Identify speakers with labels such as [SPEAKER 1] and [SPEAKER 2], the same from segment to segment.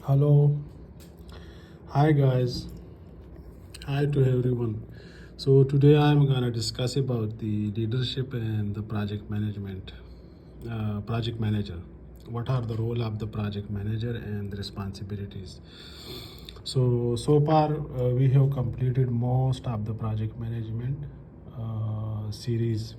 [SPEAKER 1] Hello, hi guys, hi to everyone. So today I'm gonna discuss about the leadership and the project management. Project manager. What are the role of the project manager and the responsibilities? So far we have completed most of the project management series,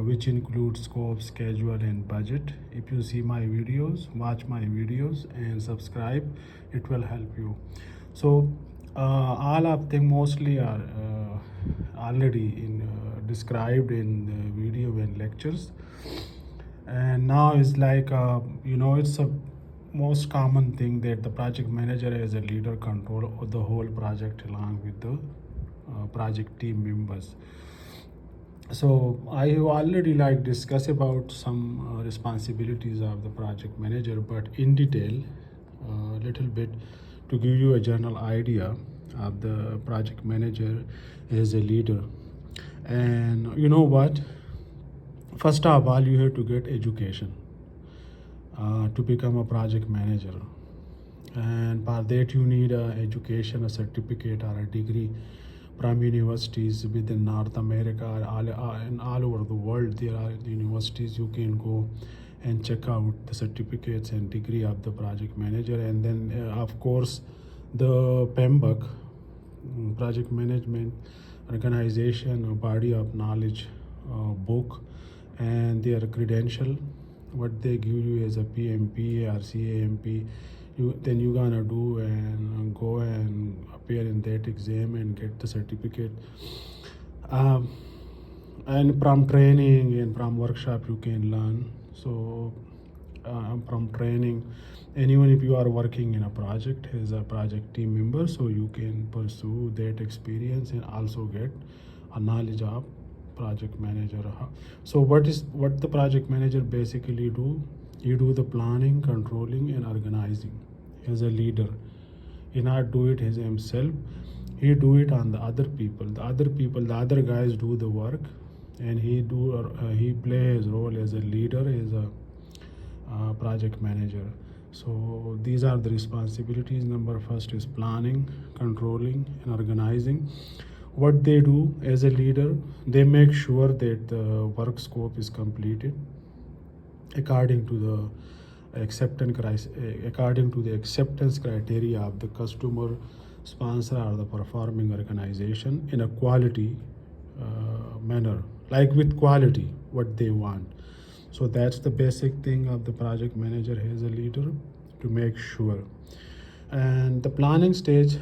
[SPEAKER 1] which includes scope, schedule, and budget. If you see my videos, watch my videos, and subscribe, it will help you. So, all of them mostly are already described in the video and lectures. And now it's like it's a most common thing that the project manager as a leader control of the whole project along with the project team members. So I have already discussed about some responsibilities of the project manager, but in detail, a little bit to give you a general idea of the project manager as a leader. And you know what? First of all, you have to get education to become a project manager, and for that you need a education, a certificate or a degree from universities within North America or and all over the world. There are universities you can go and check out the certificates and degree of the project manager. And then of course the PMBOK, project management organization, a body of knowledge book, and their credential, what they give you as a PMP or CAMP. Then you gonna do and go and appear in that exam and get the certificate. um, and from training and from workshop you can learn. So from training, and even if you are working in a project as a project team member, so you can pursue that experience and also get a knowledge of project manager. So what the project manager basically do? He do the planning, controlling, and organizing as a leader. He not do it as himself. He do it on the other people. The other guys do the work, and he play his role as a leader, as a project manager. So these are the responsibilities. Number first is planning, controlling, and organizing. What they do as a leader, they make sure that the work scope is completed according to the according to the acceptance criteria of the customer, sponsor, or the performing organization in a quality manner, like with quality what they want. So that's the basic thing of the project manager as a leader, to make sure. And the planning stage,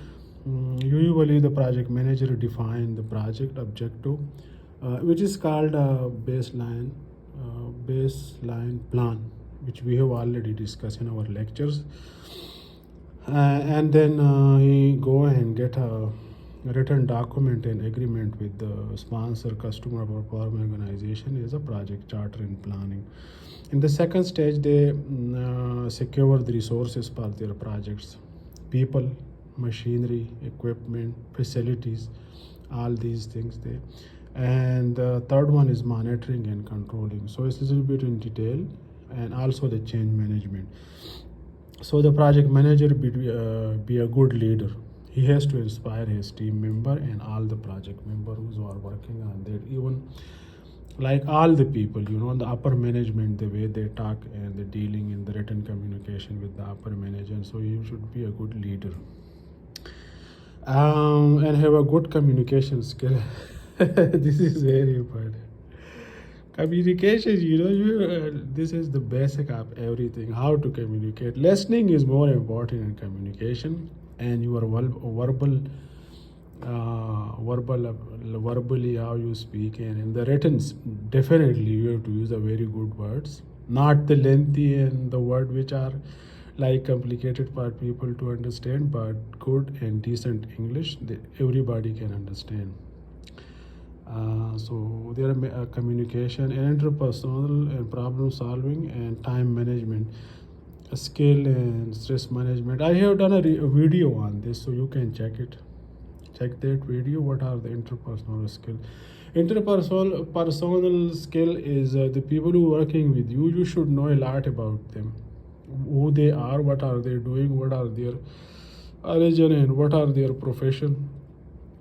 [SPEAKER 1] usually the project manager define the project objective, which is called a baseline plan, which we have already discussed in our lectures. And then he go and get a written document and agreement with the sponsor, customer, or performing organization as a project charter and planning. In the second stage, they secure the resources for their projects: people, machinery, equipment, facilities, all these things there. And the third one is monitoring and controlling. So it's a little bit in detail, and also the change management. So the project manager be a good leader. He has to inspire his team member and all the project members who are working on that. Even like all the people, the upper management, the way they talk and the dealing in the written communication with the upper management. So you should be a good leader, and have a good communication skill. This is very important. Communication, this is the basic of everything. How to communicate. Listening is more important in communication, and your verbally how you speak, and in the written, definitely you have to use a very good words, not the lengthy and the word which are like complicated for people to understand, but good and decent English that everybody can understand. So there are communication and interpersonal and problem solving and time management, skill and stress management. I have done a video on this, so you can check it. Check that video. What are the interpersonal skill? Interpersonal personal skill is the people who working with you. You should know a lot about them. who they are, what are they doing, what are their origin, and what are their profession.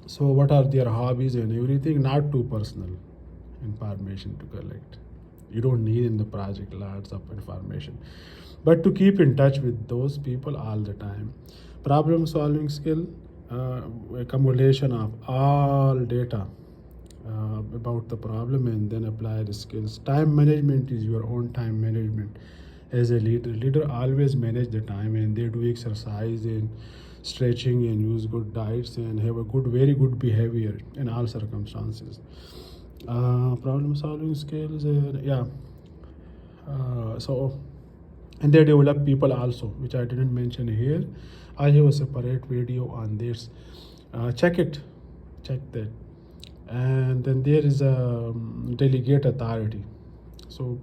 [SPEAKER 1] So what are their hobbies and everything. Not too personal information to collect. You don't need in the project lots of information, but to keep in touch with those people all the time. Problem solving skill, accumulation of all data about the problem and then apply the skills. Time management is your own time management. As a leader always manage the time, and they do exercise and stretching and use good diets and have a very good behavior in all circumstances. Problem solving skills, yeah. So and they develop people also, which I didn't mention here. I have a separate video on this. Check it, check that. And then there is a delegate authority. So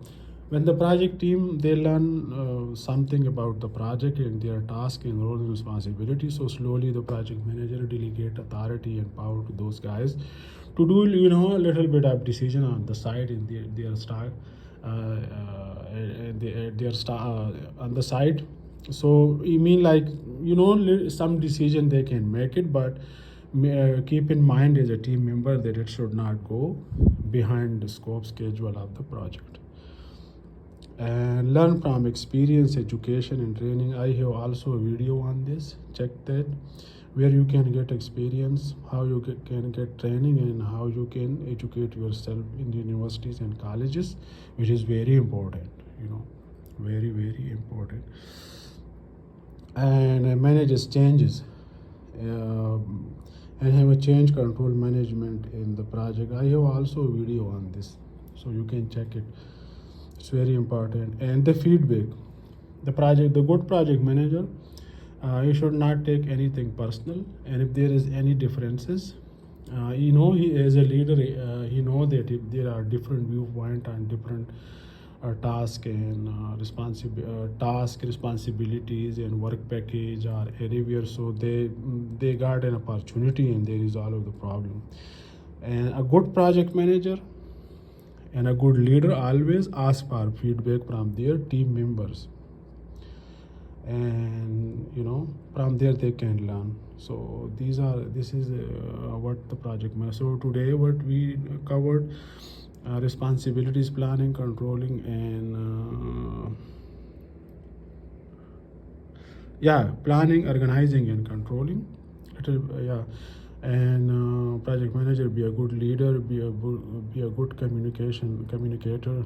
[SPEAKER 1] when the project team, they learn something about the project and their task and role and responsibility, so slowly the project manager delegate authority and power to those guys to do, a little bit of decision on the side in their style, their on the side. So you mean like, some decision they can make it, but keep in mind as a team member that it should not go behind the scope schedule of the project. And learn from experience, education and training. I have also a video on this. Check that, where you can get experience, how you can get training, and how you can educate yourself in the universities and colleges, which is very important, very important. And manages changes, and have a change control management in the project. I have also a video on this, so you can check it. It's very important. And the feedback, the good project manager, you should not take anything personal, and if there is any differences, he as a leader, he know that if there are different viewpoint and different task and responsibilities and work package are anywhere, so they got an opportunity and they resolve the problem. And a good project manager and a good leader always ask for feedback from their team members, and from there they can learn. So this is what the project manager. So today what we covered: responsibilities, planning, controlling, and planning, organizing, and controlling. And project manager, be a good leader, be a good communicator,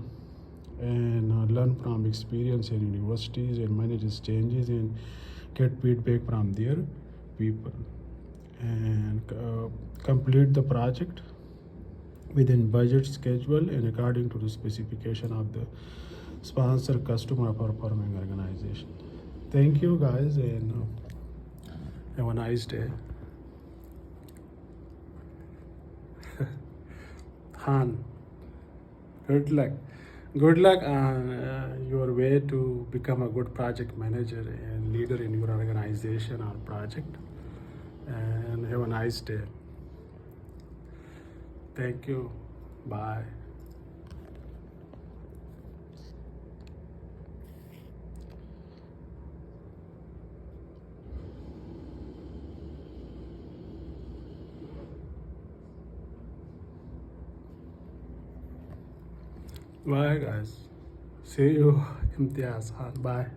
[SPEAKER 1] and learn from experience in universities and manages changes and get feedback from their people, and complete the project within budget, schedule, and according to the specification of the sponsor, customer, performing organization. Thank you guys, and have a nice day. Han, good luck. Good luck on your way to become a good project manager and leader in your organization or project. And have a nice day. Thank you. Bye. Bye, guys. See you, Imtiaz. Bye.